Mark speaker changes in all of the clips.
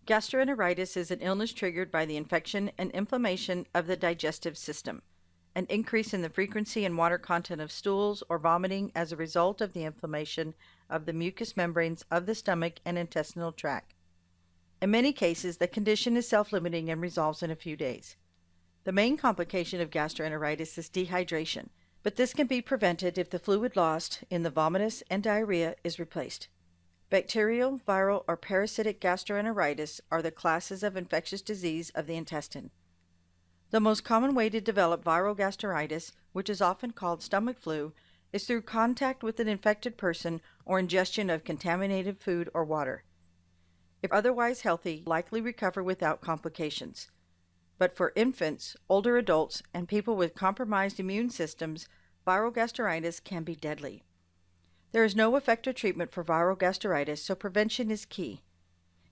Speaker 1: Gastroenteritis is an illness triggered by the infection and inflammation of the digestive system, an increase in the frequency and water content of stools or vomiting as a result of the inflammation of the mucous membranes of the stomach and intestinal tract. In many cases, the condition is self-limiting and resolves in a few days. The main complication of gastroenteritis is dehydration, but this can be prevented if the fluid lost in the vomitus and diarrhea is replaced. Bacterial, viral, or parasitic gastroenteritis are the classes of infectious disease of the intestine. The most common way to develop viral gastritis, which is often called stomach flu, is through contact with an infected person or ingestion of contaminated food or water. If otherwise healthy, likely recover without complications. But for infants, older adults, and people with compromised immune systems, viral gastritis can be deadly. There is no effective treatment for viral gastritis, so prevention is key.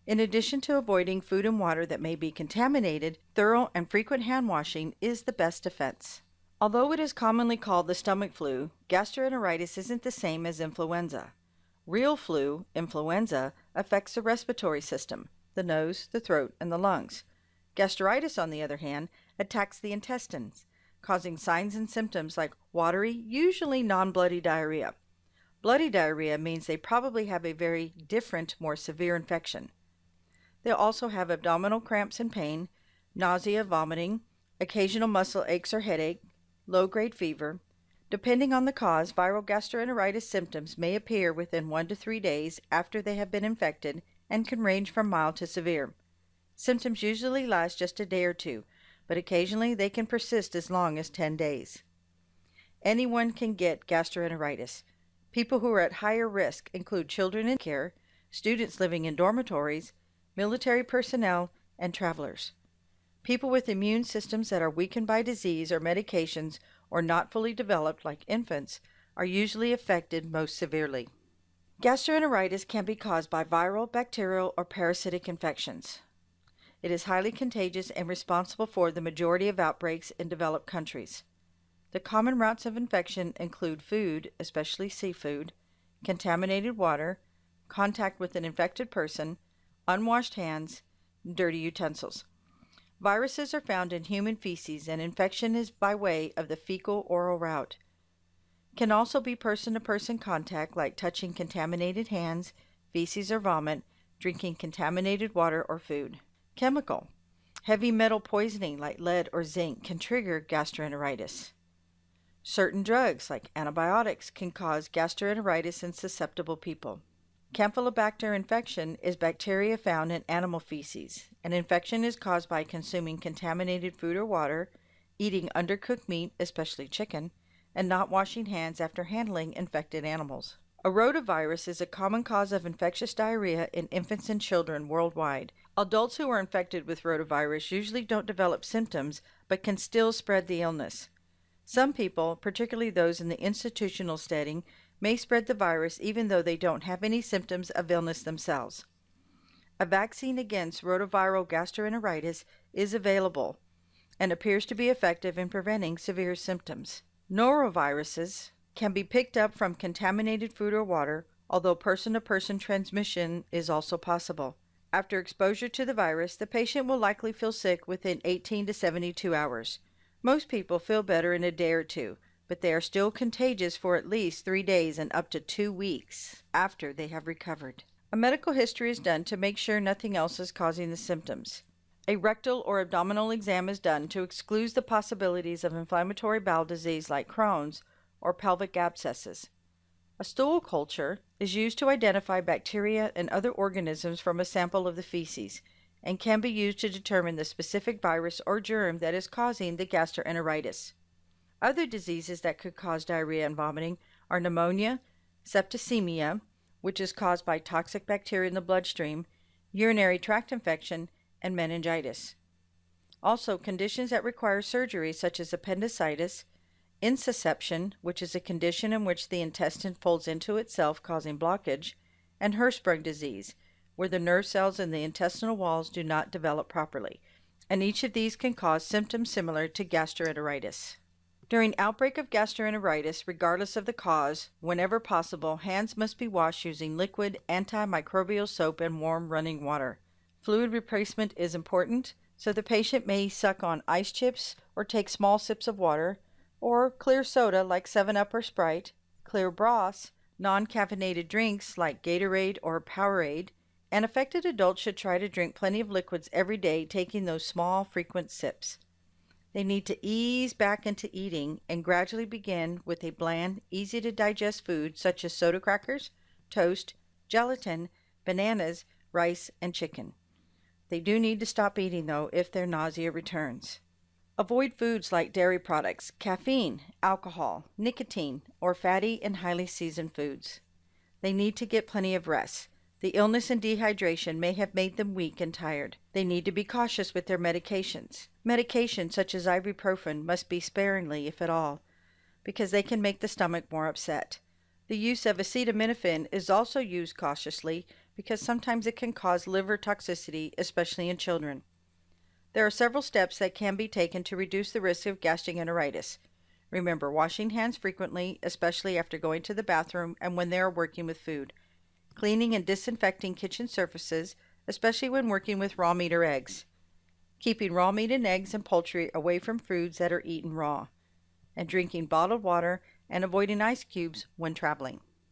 Speaker 1: In addition to avoiding food and water that may be contaminated, thorough and frequent hand washing is the best defense. Although it is commonly called the stomach flu, gastroenteritis isn't the same as influenza. Real flu, influenza, affects the respiratory system, the nose, the throat, and the lungs. Gastritis, on the other hand, attacks the intestines, causing signs and symptoms like watery, usually non-bloody diarrhea. Bloody diarrhea means they probably have a very different, more severe infection. They'll also have abdominal cramps and pain, nausea, vomiting, occasional muscle aches or headache, low-grade fever. Depending on the cause, viral gastroenteritis symptoms may appear within 1 to 3 days after they have been infected and can range from mild to severe. Symptoms usually last just a day or two, but occasionally they can persist as long as 10 days. Anyone can get gastroenteritis. People who are at higher risk include children in care, students living in dormitories, military personnel, and travelers. People with immune systems that are weakened by disease or medications or not fully developed, like infants, are usually affected most severely. Gastroenteritis can be caused by viral, bacterial, or parasitic infections. It is highly contagious and responsible for the majority of outbreaks in developed countries. The common routes of infection include food, especially seafood, contaminated water, contact with an infected person, unwashed hands, and dirty utensils. Viruses are found in human feces, and infection is by way of the fecal-oral route. Can also be person-to-person contact, like touching contaminated hands, feces or vomit, drinking contaminated water or food. Chemical. Heavy metal poisoning like lead or zinc can trigger gastroenteritis. Certain drugs like antibiotics can cause gastroenteritis in susceptible people. Campylobacter infection is bacteria found in animal feces. An infection is caused by consuming contaminated food or water, eating undercooked meat, especially chicken, and not washing hands after handling infected animals. A rotavirus is a common cause of infectious diarrhea in infants and children worldwide. Adults who are infected with rotavirus usually don't develop symptoms, but can still spread the illness. Some people, particularly those in the institutional setting, may spread the virus even though they don't have any symptoms of illness themselves. A vaccine against rotaviral gastroenteritis is available and appears to be effective in preventing severe symptoms. Noroviruses can be picked up from contaminated food or water, although person-to-person transmission is also possible. After exposure to the virus, the patient will likely feel sick within 18 to 72 hours. Most people feel better in a day or two, but they are still contagious for at least 3 days and up to 2 weeks after they have recovered. A medical history is done to make sure nothing else is causing the symptoms. A rectal or abdominal exam is done to exclude the possibilities of inflammatory bowel disease like Crohn's or pelvic abscesses. A stool culture is used to identify bacteria and other organisms from a sample of the feces and can be used to determine the specific virus or germ that is causing the gastroenteritis. Other diseases that could cause diarrhea and vomiting are pneumonia, septicemia, which is caused by toxic bacteria in the bloodstream, urinary tract infection, and meningitis. Also, conditions that require surgery such as appendicitis, insusception, which is a condition in which the intestine folds into itself causing blockage, and Hirschsprung disease, where the nerve cells in the intestinal walls do not develop properly, and each of these can cause symptoms similar to gastroenteritis. During outbreak of gastroenteritis, regardless of the cause, whenever possible, hands must be washed using liquid antimicrobial soap and warm running water. Fluid replacement is important, so the patient may suck on ice chips or take small sips of water, or clear soda like 7-Up or Sprite, clear broths, non-caffeinated drinks like Gatorade or Powerade, and affected adults should try to drink plenty of liquids every day, taking those small, frequent sips. They need to ease back into eating and gradually begin with a bland, easy to digest food such as soda crackers, toast, gelatin, bananas, rice, and chicken. They do need to stop eating, though, if their nausea returns. Avoid foods like dairy products, caffeine, alcohol, nicotine, or fatty and highly seasoned foods. They need to get plenty of rest. The illness and dehydration may have made them weak and tired. They need to be cautious with their medications. Medications such as ibuprofen must be sparingly, if at all, because they can make the stomach more upset. The use of acetaminophen is also used cautiously because sometimes it can cause liver toxicity, especially in children. There are several steps that can be taken to reduce the risk of gastroenteritis. Remember, washing hands frequently, especially after going to the bathroom and when they are working with food. Cleaning and disinfecting kitchen surfaces, especially when working with raw meat or eggs. Keeping raw meat and eggs and poultry away from foods that are eaten raw. And drinking bottled water and avoiding ice cubes when traveling.